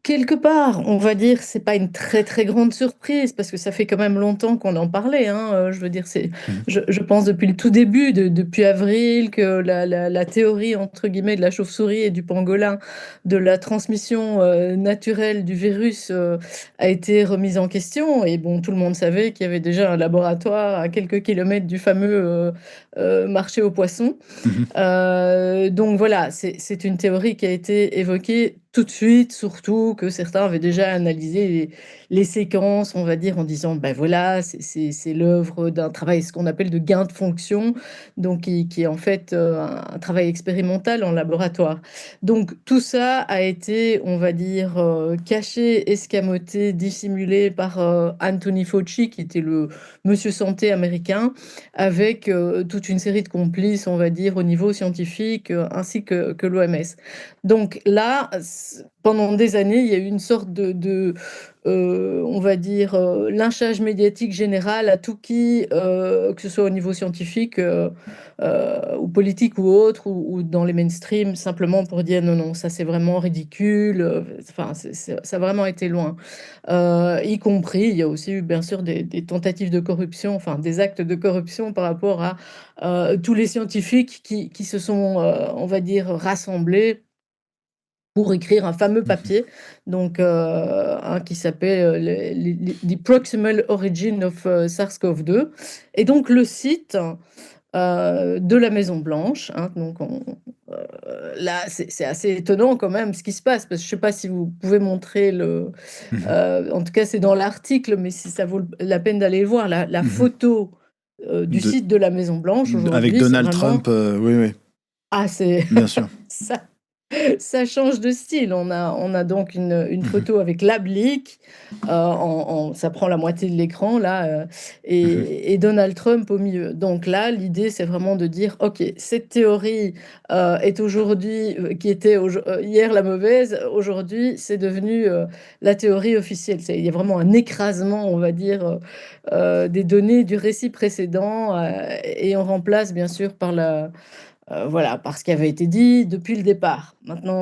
Quelque part, on va dire, c'est pas une très, très grande surprise parce que ça fait quand même longtemps qu'on en parlait, hein. Je veux dire, Mhm. je pense depuis le tout début, depuis avril, que la théorie, entre guillemets, de la chauve-souris et du pangolin, de la transmission naturelle du virus, a été remise en question. Et bon, tout le monde savait qu'il y avait déjà un laboratoire à quelques kilomètres du fameux marché aux poissons. Mhm. Donc voilà, c'est une théorie qui a été évoquée tout de suite, surtout que certains avaient déjà analysé les séquences, on va dire, en disant, ben voilà, c'est l'œuvre d'un travail, ce qu'on appelle de gain de fonction, donc qui est en fait un travail expérimental en laboratoire. Donc tout ça a été, on va dire, caché, escamoté, dissimulé par Anthony Fauci, qui était le monsieur santé américain, avec toute une série de complices, on va dire, au niveau scientifique, ainsi que l'OMS. Donc là, pendant des années, il y a eu une sorte on va dire, lynchage médiatique général à tout qui, que ce soit au niveau scientifique, ou politique ou autre, ou dans les mainstream, simplement pour dire non, non, ça c'est vraiment ridicule. Enfin, ça a vraiment été loin. Y compris, il y a aussi eu bien sûr des tentatives de corruption, enfin des actes de corruption par rapport à tous les scientifiques qui se sont, on va dire, rassemblés pour écrire un fameux Mhm. papier, donc qui s'appelle The Proximal Origin of SARS-CoV-2. Et donc le site de la Maison Blanche, hein, donc là c'est assez étonnant quand même ce qui se passe, parce que je ne sais pas si vous pouvez montrer Mhm. en tout cas c'est dans l'article, mais si ça vaut la peine d'aller le voir, la Mhm. photo du De, site de la Maison Blanche avec aujourd'hui, c'est Donald vraiment... Trump, oui, oui, Ah, c'est... bien sûr. ça, ça change de style. On a donc une Mhm. photo avec l'oblique, ça prend la moitié de l'écran là, Mhm. et Donald Trump au milieu. Donc là, l'idée, c'est vraiment de dire, ok, cette théorie est aujourd'hui, qui était hier la mauvaise, aujourd'hui, c'est devenu la théorie officielle. Il y a vraiment un écrasement, on va dire, des données du récit précédent, et on remplace bien sûr par voilà, par ce qui avait été dit depuis le départ. Maintenant,